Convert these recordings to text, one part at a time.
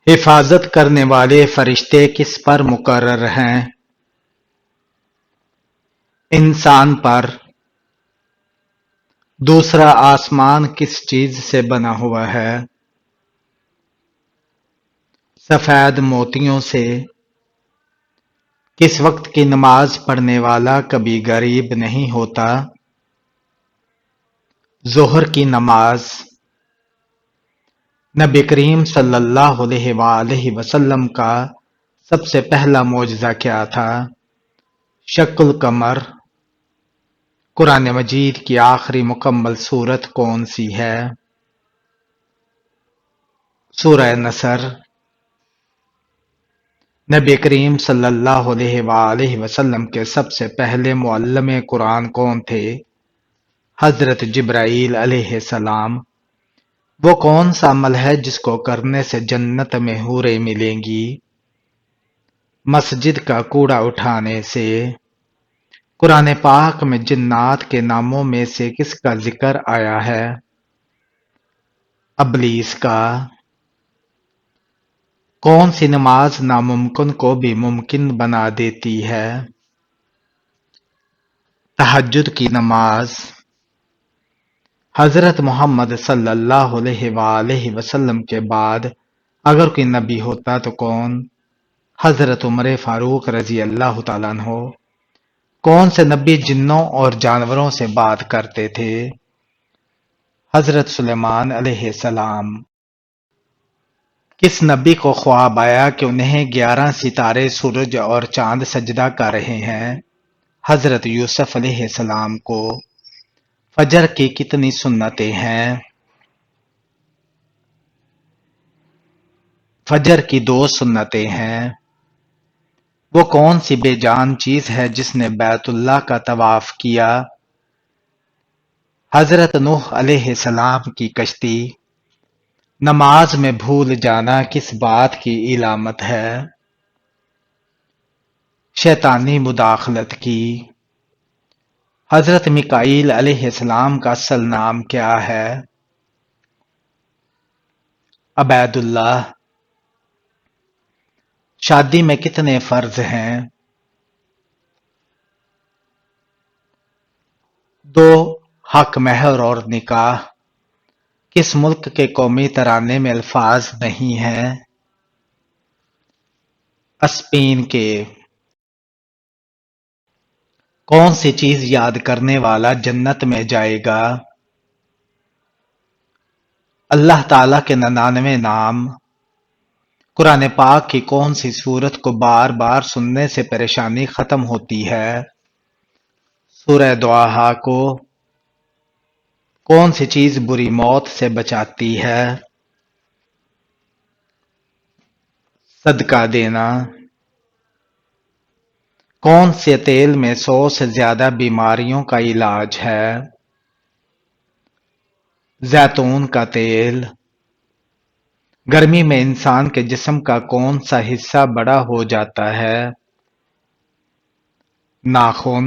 حفاظت کرنے والے فرشتے کس پر مقرر ہیں؟ انسان پر۔ دوسرا آسمان کس چیز سے بنا ہوا ہے؟ سفید موتیوں سے۔ کس وقت کی نماز پڑھنے والا کبھی غریب نہیں ہوتا؟ ظہر کی نماز۔ نبی کریم صلی اللہ علیہ وآلہ وسلم کا سب سے پہلا معجزہ کیا تھا؟ شق القمر۔ قرآن مجید کی آخری مکمل سورت کون سی ہے؟ سورہ نصر۔ نبی کریم صلی اللہ علیہ وآلہ وسلم کے سب سے پہلے معلم قرآن کون تھے؟ حضرت جبرائیل علیہ السلام۔ وہ کون سا عمل ہے جس کو کرنے سے جنت میں حوریں ملیں گی؟ مسجد کا کوڑا اٹھانے سے۔ قرآن پاک میں جنات کے ناموں میں سے کس کا ذکر آیا ہے؟ ابلیس کا۔ کون سی نماز ناممکن کو بھی ممکن بنا دیتی ہے؟ تہجد کی نماز۔ حضرت محمد صلی اللہ علیہ وآلہ وسلم کے بعد اگر کوئی نبی ہوتا تو کون؟ حضرت عمر فاروق رضی اللہ تعالیٰ عنہ۔ کون سے نبی جنوں اور جانوروں سے بات کرتے تھے؟ حضرت سلیمان علیہ السلام۔ کس نبی کو خواب آیا کہ انہیں 11 ستارے، سورج اور چاند سجدہ کر رہے ہیں؟ حضرت یوسف علیہ السلام کو۔ فجر کی کتنی سنتیں ہیں؟ فجر کی 2 سنتیں ہیں۔ وہ کون سی بے جان چیز ہے جس نے بیت اللہ کا طواف کیا؟ حضرت نوح علیہ السلام کی کشتی۔ نماز میں بھول جانا کس بات کی علامت ہے؟ شیطانی مداخلت کی۔ حضرت میکائیل علیہ السلام کا اصل نام کیا ہے؟ عبید اللہ۔ شادی میں کتنے فرض ہیں؟ 2۔ حق مہر اور نکاح۔ کس ملک کے قومی ترانے میں الفاظ نہیں ہیں؟ اسپین کے۔ کون سی چیز یاد کرنے والا جنت میں جائے گا؟ اللہ تعالیٰ کے 99 نام۔ قرآن پاک کی کون سی سورت کو بار بار سننے سے پریشانی ختم ہوتی ہے؟ سورہ دعا کو۔ کون سی چیز بری موت سے بچاتی ہے؟ صدقہ دینا۔ کون سے تیل میں 100 سے زیادہ بیماریوں کا علاج ہے؟ زیتون کا تیل۔ گرمی میں انسان کے جسم کا کون سا حصہ بڑا ہو جاتا ہے؟ ناخن۔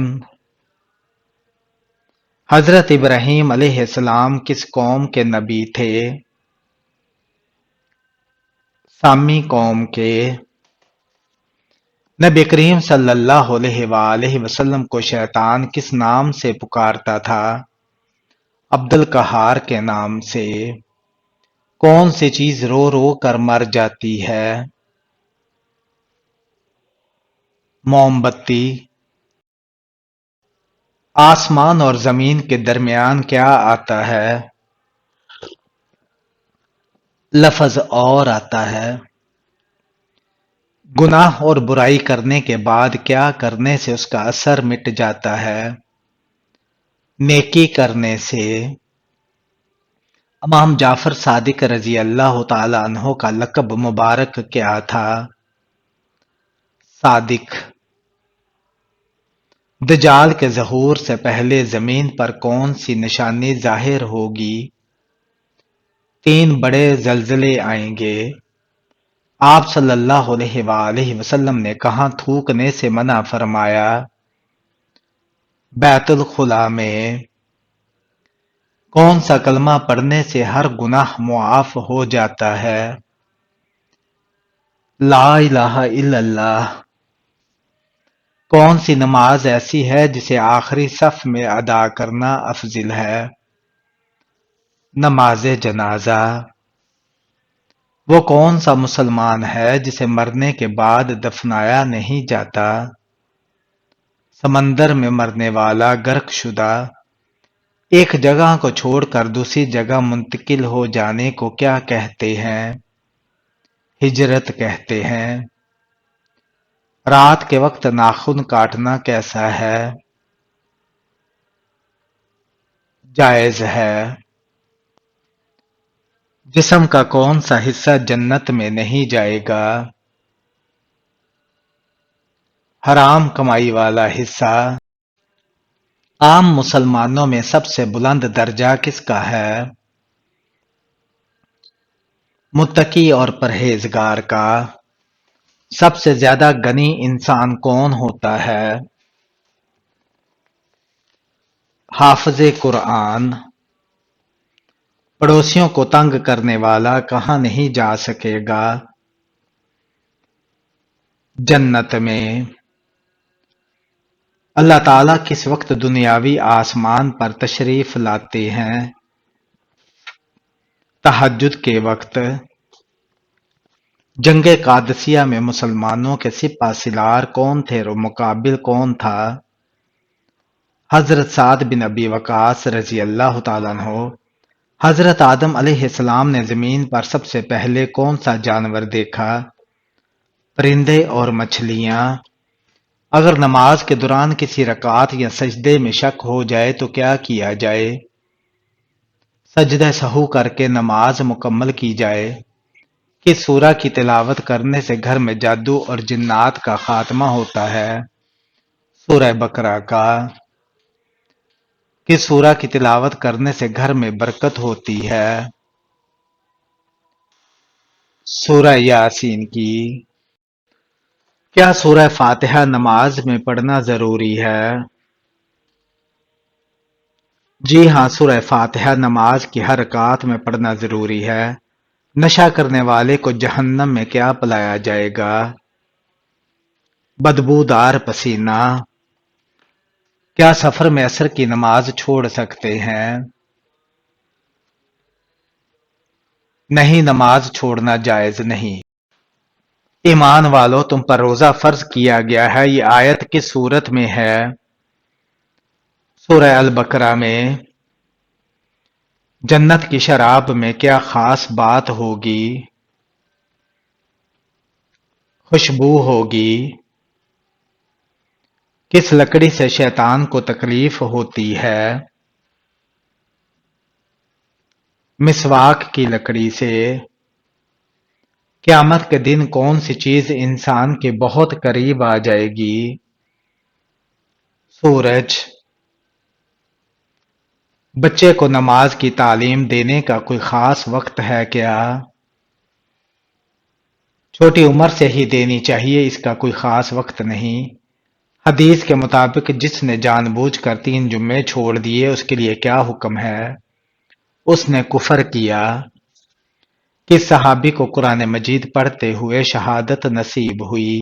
حضرت ابراہیم علیہ السلام کس قوم کے نبی تھے؟ سامی قوم کے۔ نبی کریم صلی اللہ علیہ وآلہ وسلم کو شیطان کس نام سے پکارتا تھا؟ عبد القہار کے نام سے۔ کون سی چیز رو رو کر مر جاتی ہے؟ موم بتی۔ آسمان اور زمین کے درمیان کیا آتا ہے؟ لفظ اور آتا ہے۔ گناہ اور برائی کرنے کے بعد کیا کرنے سے اس کا اثر مٹ جاتا ہے؟ نیکی کرنے سے۔ امام جعفر صادق رضی اللہ تعالی عنہ کا لقب مبارک کیا تھا؟ صادق۔ دجال کے ظہور سے پہلے زمین پر کون سی نشانی ظاہر ہوگی؟ 3 بڑے زلزلے آئیں گے۔ آپ صلی اللہ علیہ وآلہ وسلم نے کہاں تھوکنے سے منع فرمایا؟ بیت الخلاء میں۔ کون سا کلمہ پڑھنے سے ہر گناہ معاف ہو جاتا ہے؟ لا الہ الا اللہ۔ کون سی نماز ایسی ہے جسے آخری صف میں ادا کرنا افضل ہے؟ نماز جنازہ۔ وہ کون سا مسلمان ہے جسے مرنے کے بعد دفنایا نہیں جاتا؟ سمندر میں مرنے والا غرق شدہ۔ ایک جگہ کو چھوڑ کر دوسری جگہ منتقل ہو جانے کو کیا کہتے ہیں؟ ہجرت کہتے ہیں۔ رات کے وقت ناخن کاٹنا کیسا ہے؟ جائز ہے۔ جسم کا کون سا حصہ جنت میں نہیں جائے گا؟ حرام کمائی والا حصہ۔ عام مسلمانوں میں سب سے بلند درجہ کس کا ہے؟ متقی اور پرہیزگار کا۔ سب سے زیادہ غنی انسان کون ہوتا ہے؟ حافظ قرآن۔ پڑوسیوں کو تنگ کرنے والا کہاں نہیں جا سکے گا؟ جنت میں۔ اللہ تعالیٰ کس وقت دنیاوی آسمان پر تشریف لاتے ہیں؟ تہجد کے وقت۔ جنگ قادسیہ میں مسلمانوں کے سپہ سالار کون تھے اور مقابل کون تھا؟ حضرت سعد بن ابی وقاص رضی اللہ تعالیٰ عنہ۔ حضرت آدم علیہ السلام نے زمین پر سب سے پہلے کون سا جانور دیکھا؟ پرندے اور مچھلیاں۔ اگر نماز کے دوران کسی رکعت یا سجدے میں شک ہو جائے تو کیا کیا جائے؟ سجدہ سہو کر کے نماز مکمل کی جائے۔ کس سورہ کی تلاوت کرنے سے گھر میں جادو اور جنات کا خاتمہ ہوتا ہے؟ سورہ بقرہ کا۔ کس سورہ کی تلاوت کرنے سے گھر میں برکت ہوتی ہے؟ سورہ یاسین کی۔ کیا سورہ فاتحہ نماز میں پڑھنا ضروری ہے؟ جی ہاں، سورہ فاتحہ نماز کی ہر رکعت میں پڑھنا ضروری ہے۔ نشہ کرنے والے کو جہنم میں کیا پلایا جائے گا؟ بدبودار پسینہ۔ کیا سفر میں عصر کی نماز چھوڑ سکتے ہیں؟ نہیں، نماز چھوڑنا جائز نہیں۔ ایمان والو، تم پر روزہ فرض کیا گیا ہے، یہ آیت کس سورت میں ہے؟ سورہ البقرہ میں۔ جنت کی شراب میں کیا خاص بات ہوگی؟ خوشبو ہوگی۔ کس لکڑی سے شیطان کو تکلیف ہوتی ہے؟ مسواک کی لکڑی سے۔ قیامت کے دن کون سی چیز انسان کے بہت قریب آ جائے گی؟ سورج۔ بچے کو نماز کی تعلیم دینے کا کوئی خاص وقت ہے کیا؟ چھوٹی عمر سے ہی دینی چاہیے، اس کا کوئی خاص وقت نہیں۔ حدیث کے مطابق جس نے جان بوجھ کر 3 جمعے چھوڑ دیے اس کے لیے کیا حکم ہے؟ اس نے کفر کیا۔ کس صحابی کو قرآن مجید پڑھتے ہوئے شہادت نصیب ہوئی؟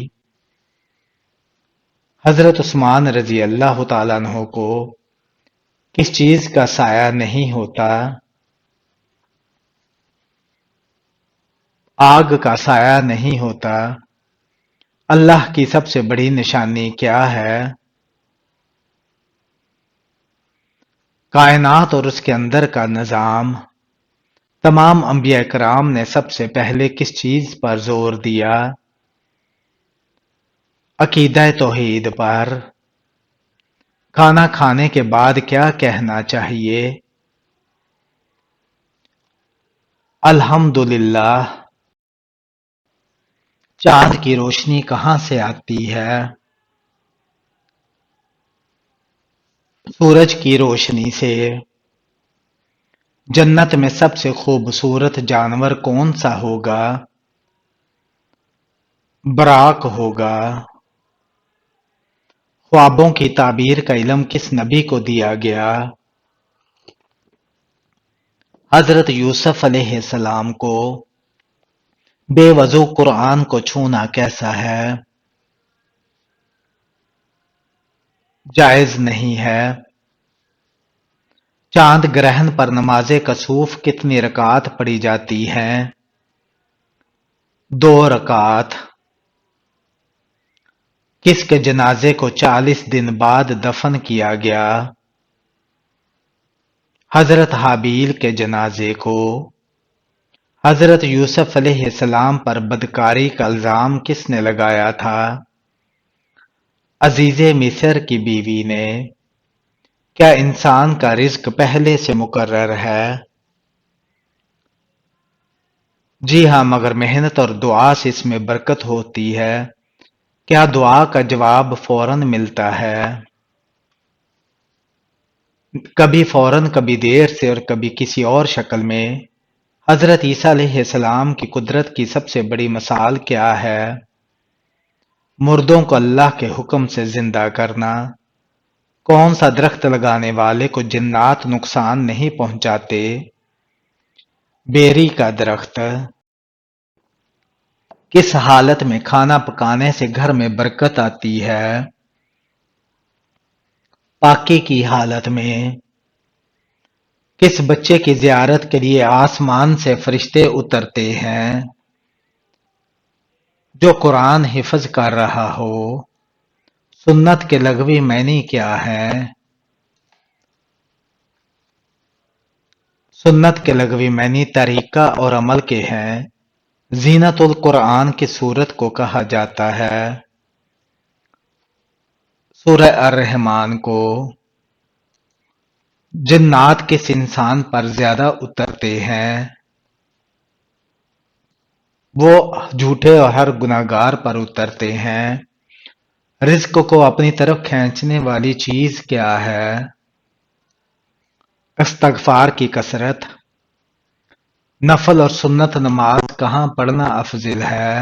حضرت عثمان رضی اللہ تعالیٰ عنہ کو کس چیز کا سایہ نہیں ہوتا؟ آگ کا سایہ نہیں ہوتا۔ اللہ کی سب سے بڑی نشانی کیا ہے؟ کائنات اور اس کے اندر کا نظام۔ تمام انبیاء کرام نے سب سے پہلے کس چیز پر زور دیا؟ عقیدہ توحید پر۔ کھانا کھانے کے بعد کیا کہنا چاہیے؟ الحمدللہ۔ چاند کی روشنی کہاں سے آتی ہے؟ سورج کی روشنی سے۔ جنت میں سب سے خوبصورت جانور کون سا ہوگا؟ براق ہوگا۔ خوابوں کی تعبیر کا علم کس نبی کو دیا گیا؟ حضرت یوسف علیہ السلام کو۔ بے وضو قرآن کو چھونا کیسا ہے؟ جائز نہیں ہے۔ چاند گرہن پر نماز کسوف کتنی رکعات پڑھی جاتی ہیں؟ 2 رکعات۔ کس کے جنازے کو 40 دن بعد دفن کیا گیا؟ حضرت حابیل کے جنازے کو۔ حضرت یوسف علیہ السلام پر بدکاری کا الزام کس نے لگایا تھا؟ عزیز مصر کی بیوی نے۔ کیا انسان کا رزق پہلے سے مقرر ہے؟ جی ہاں، مگر محنت اور دعا سے اس میں برکت ہوتی ہے۔ کیا دعا کا جواب فوراً ملتا ہے؟ کبھی فوراً، کبھی دیر سے اور کبھی کسی اور شکل میں۔ حضرت عیسیٰ علیہ السلام کی قدرت کی سب سے بڑی مثال کیا ہے؟ مردوں کو اللہ کے حکم سے زندہ کرنا۔ کون سا درخت لگانے والے کو جنات نقصان نہیں پہنچاتے؟ بیری کا درخت۔ کس حالت میں کھانا پکانے سے گھر میں برکت آتی ہے؟ پاکی کی حالت میں۔ کس بچے کی زیارت کے لیے آسمان سے فرشتے اترتے ہیں؟ جو قرآن حفظ کر رہا ہو۔ سنت کے لغوی معنی کیا ہے؟ سنت کے لغوی معنی طریقہ اور عمل کے ہیں۔ زینت القرآن کی سورت کو کہا جاتا ہے؟ سورہ الرحمن کو۔ جنات کس انسان پر زیادہ اترتے ہیں؟ وہ جھوٹے اور ہر گناہگار پر اترتے ہیں۔ رزق کو اپنی طرف کھینچنے والی چیز کیا ہے؟ استغفار کی کثرت۔ نفل اور سنت نماز کہاں پڑھنا افضل ہے؟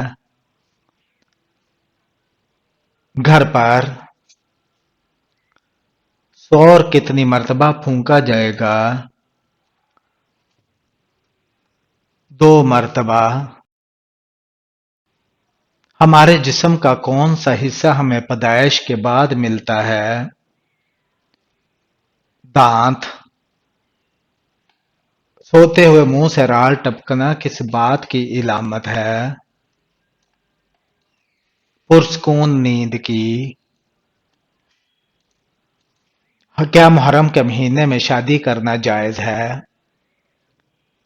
گھر پر۔ سور کتنی مرتبہ پھونکا جائے گا؟ 2 مرتبہ۔ ہمارے جسم کا کون سا حصہ ہمیں پیدائش کے بعد ملتا ہے؟ دانت۔ سوتے ہوئے منہ سے رال ٹپکنا کس بات کی علامت ہے؟ پرسکون نیند کی۔ کیا محرم کے مہینے میں شادی کرنا جائز ہے؟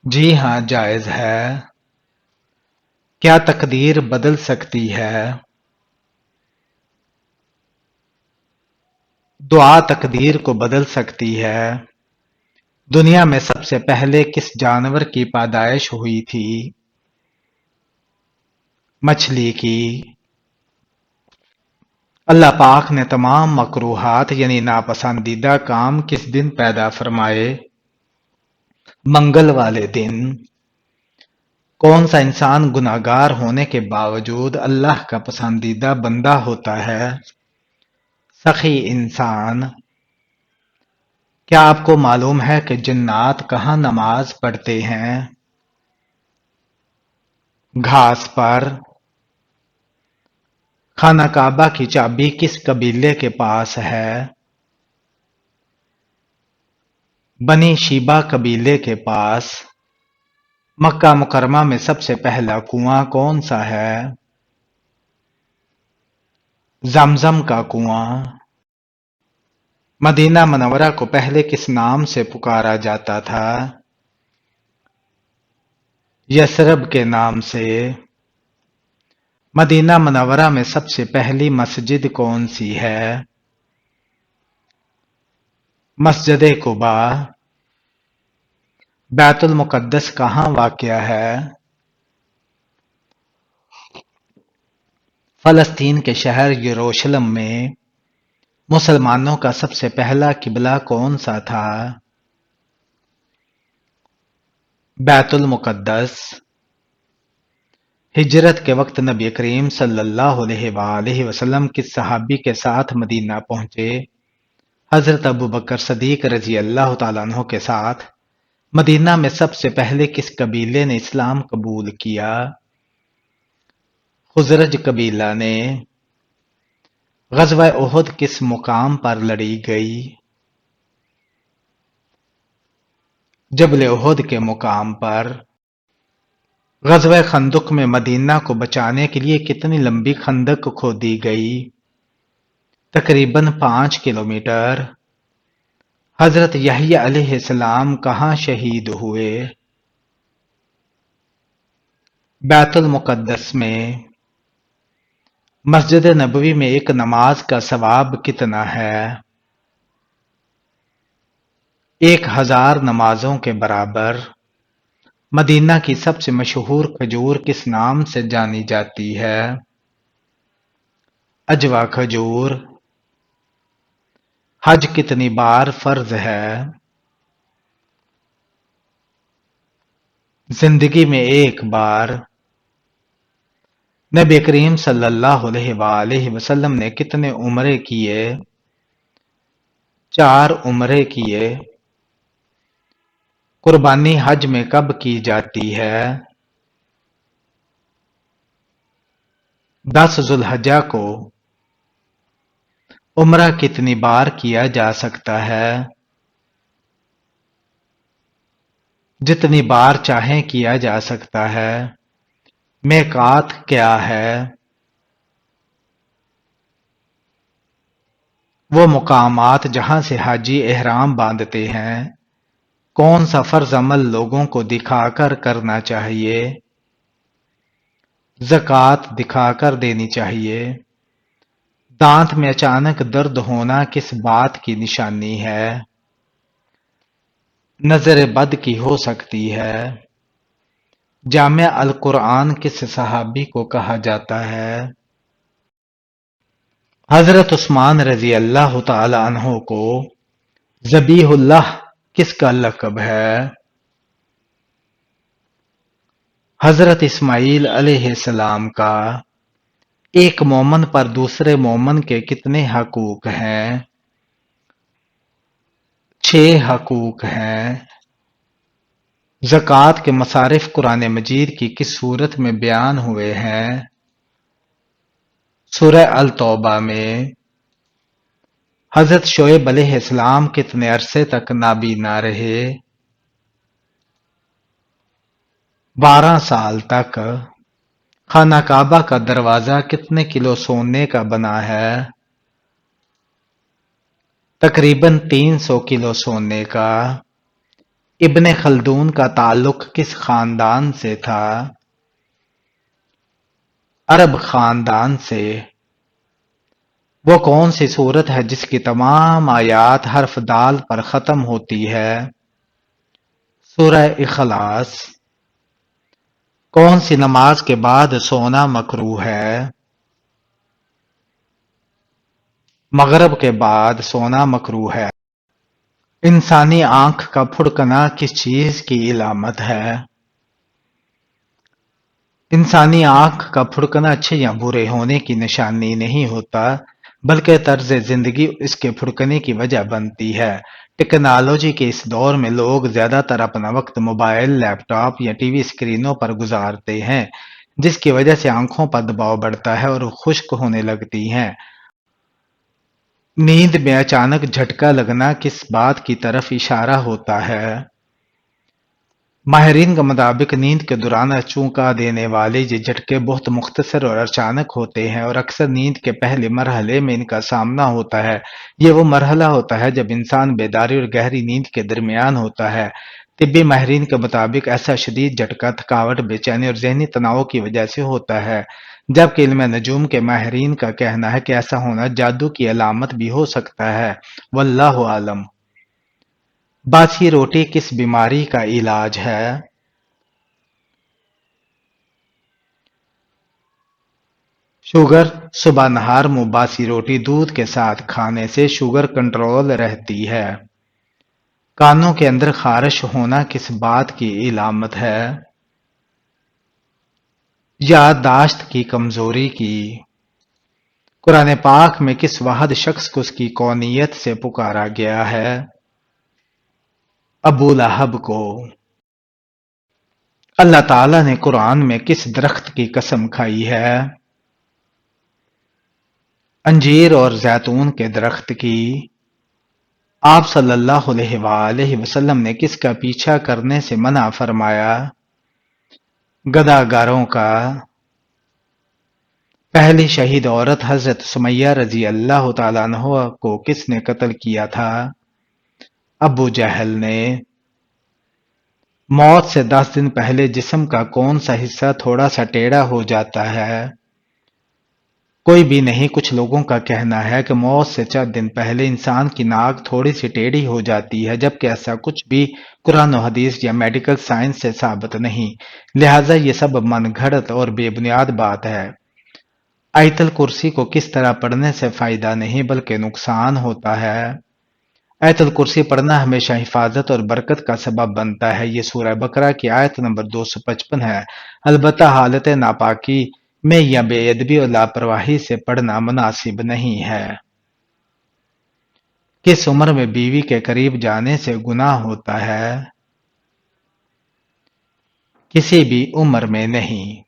جی ہاں، جائز ہے۔ کیا تقدیر بدل سکتی ہے؟ دعا تقدیر کو بدل سکتی ہے۔ دنیا میں سب سے پہلے کس جانور کی پیدائش ہوئی تھی؟ مچھلی کی۔ اللہ پاک نے تمام مکروہات یعنی ناپسندیدہ کام کس دن پیدا فرمائے؟ منگل والے دن۔ کون سا انسان گناہگار ہونے کے باوجود اللہ کا پسندیدہ بندہ ہوتا ہے؟ سخی انسان۔ کیا آپ کو معلوم ہے کہ جنات کہاں نماز پڑھتے ہیں؟ گھاس پر۔ خانہ کعبہ کی چابی کس قبیلے کے پاس ہے؟ بنی شیبہ قبیلے کے پاس۔ مکہ مکرمہ میں سب سے پہلا کنواں کون سا ہے؟ زمزم کا کنواں۔ مدینہ منورہ کو پہلے کس نام سے پکارا جاتا تھا؟ یثرب کے نام سے۔ مدینہ منورہ میں سب سے پہلی مسجد کون سی ہے؟ مسجد قباء۔ بیت المقدس کہاں واقع ہے؟ فلسطین کے شہر یروشلم میں۔ مسلمانوں کا سب سے پہلا قبلہ کون سا تھا؟ بیت المقدس۔ ہجرت کے وقت نبی کریم صلی اللہ علیہ وآلہ وسلم کس صحابی کے ساتھ مدینہ پہنچے؟ حضرت ابوبکر صدیق رضی اللہ تعالیٰ عنہ کے ساتھ۔ مدینہ میں سب سے پہلے کس قبیلے نے اسلام قبول کیا؟ خزرج قبیلہ نے غزوہ احد کس مقام پر لڑی گئی؟ جبل احد کے مقام پر۔ غزوہ خندق میں مدینہ کو بچانے کے لیے کتنی لمبی خندق کھودی گئی؟ تقریباً 5 کلومیٹر۔ حضرت یحییٰ علیہ السلام کہاں شہید ہوئے؟ بیت المقدس میں۔ مسجد نبوی میں ایک نماز کا ثواب کتنا ہے؟ 1000 نمازوں کے برابر۔ مدینہ کی سب سے مشہور کھجور کس نام سے جانی جاتی ہے؟ عجوا کھجور۔ حج کتنی بار فرض ہے؟ زندگی میں ایک بار۔ نبی کریم صلی اللہ علیہ وآلہ وسلم نے کتنے عمرے کیے؟ 4 عمرے کیے۔ قربانی حج میں کب کی جاتی ہے؟ 10 ذوالحجہ کو۔ عمرہ کتنی بار کیا جا سکتا ہے؟ جتنی بار چاہیں کیا جا سکتا ہے۔ میقات کیا ہے؟ وہ مقامات جہاں سے حاجی احرام باندھتے ہیں۔ کون سا فرض عمل لوگوں کو دکھا کر کرنا چاہیے؟ زکوٰۃ دکھا کر دینی چاہیے۔ دانت میں اچانک درد ہونا کس بات کی نشانی ہے؟ نظر بد کی ہو سکتی ہے۔ جامع القرآن کس صحابی کو کہا جاتا ہے؟ حضرت عثمان رضی اللہ تعالی عنہ کو ذبیح اللہ کس کا لقب ہے؟ حضرت اسماعیل علیہ السلام کا۔ ایک مومن پر دوسرے مومن کے کتنے حقوق ہیں؟ 6 حقوق ہیں۔ زکوٰۃ کے مصارف قرآن مجید کی کس صورت میں بیان ہوئے ہیں؟ سورہ التوبہ میں۔ حضرت شعیب علیہ السلام کتنے عرصے تک نابینا رہے؟ 12 سال تک۔ خانہ کعبہ کا دروازہ کتنے کلو سونے کا بنا ہے؟ تقریباً 300 کلو سونے کا۔ ابن خلدون کا تعلق کس خاندان سے تھا؟ عرب خاندان سے۔ وہ کون سی سورت ہے جس کی تمام آیات حرف دال پر ختم ہوتی ہے؟ سورہ اخلاص۔ کون سی نماز کے بعد سونا مکروہ ہے؟ مغرب کے بعد سونا مکروہ ہے۔ انسانی آنکھ کا پھڑکنا کس چیز کی علامت ہے؟ انسانی آنکھ کا پھڑکنا اچھے یا برے ہونے کی نشانی نہیں ہوتا، بلکہ طرز زندگی اس کے پھڑکنے کی وجہ بنتی ہے۔ ٹیکنالوجی کے اس دور میں لوگ زیادہ تر اپنا وقت موبائل، لیپ ٹاپ یا ٹی وی اسکرینوں پر گزارتے ہیں، جس کی وجہ سے آنکھوں پر دباؤ بڑھتا ہے اور خشک ہونے لگتی ہیں۔ نیند میں اچانک جھٹکا لگنا کس بات کی طرف اشارہ ہوتا ہے؟ ماہرین کے مطابق نیند کے دوران چونکا دینے والے یہ جھٹکے بہت مختصر اور اچانک ہوتے ہیں اور اکثر نیند کے پہلے مرحلے میں ان کا سامنا ہوتا ہے۔ یہ وہ مرحلہ ہوتا ہے جب انسان بیداری اور گہری نیند کے درمیان ہوتا ہے۔ طبی ماہرین کے مطابق ایسا شدید جھٹکا تھکاوٹ، بے چینی اور ذہنی تناؤ کی وجہ سے ہوتا ہے، جبکہ علم نجوم کے ماہرین کا کہنا ہے کہ ایسا ہونا جادو کی علامت بھی ہو سکتا ہے۔ واللہ عالم۔ باسی روٹی کس بیماری کا علاج ہے؟ شوگر۔ صبح نہار منہ باسی روٹی دودھ کے ساتھ کھانے سے شوگر کنٹرول رہتی ہے۔ کانوں کے اندر خارش ہونا کس بات کی علامت ہے؟ یادداشت کی کمزوری کی۔ قرآن پاک میں کس واحد شخص کو اس کی کونیت سے پکارا گیا ہے؟ ابو لہب کو۔ اللہ تعالیٰ نے قرآن میں کس درخت کی قسم کھائی ہے؟ انجیر اور زیتون کے درخت کی آپ صلی اللہ علیہ وآلہ وسلم نے کس کا پیچھا کرنے سے منع فرمایا؟ گداگاروں کا۔ پہلی شہید عورت حضرت سمیہ رضی اللہ تعالیٰ عنہ کو کس نے قتل کیا تھا؟ ابو جہل نے۔ موت سے 10 دن پہلے جسم کا کون سا حصہ تھوڑا سا ٹیڑھا ہو جاتا ہے؟ کوئی بھی نہیں۔ کچھ لوگوں کا کہنا ہے کہ موت سے چند دن پہلے انسان کی ناک تھوڑی سی ٹیڑھی ہو جاتی ہے، جبکہ ایسا کچھ بھی قرآن و حدیث یا میڈیکل سائنس سے ثابت نہیں، لہٰذا یہ سب من گھڑت اور بے بنیاد بات ہے۔ آیت الکرسی کو کس طرح پڑھنے سے فائدہ نہیں بلکہ نقصان ہوتا ہے؟ آیت الکرسی پڑھنا ہمیشہ حفاظت اور برکت کا سبب بنتا ہے۔ یہ سورہ بقرہ کی آیت نمبر 255 ہے۔ البتہ حالت ناپاکی میں یا بے ادبی اور لاپرواہی سے پڑھنا مناسب نہیں ہے۔ کس عمر میں بیوی کے قریب جانے سے گناہ ہوتا ہے؟ کسی بھی عمر میں نہیں۔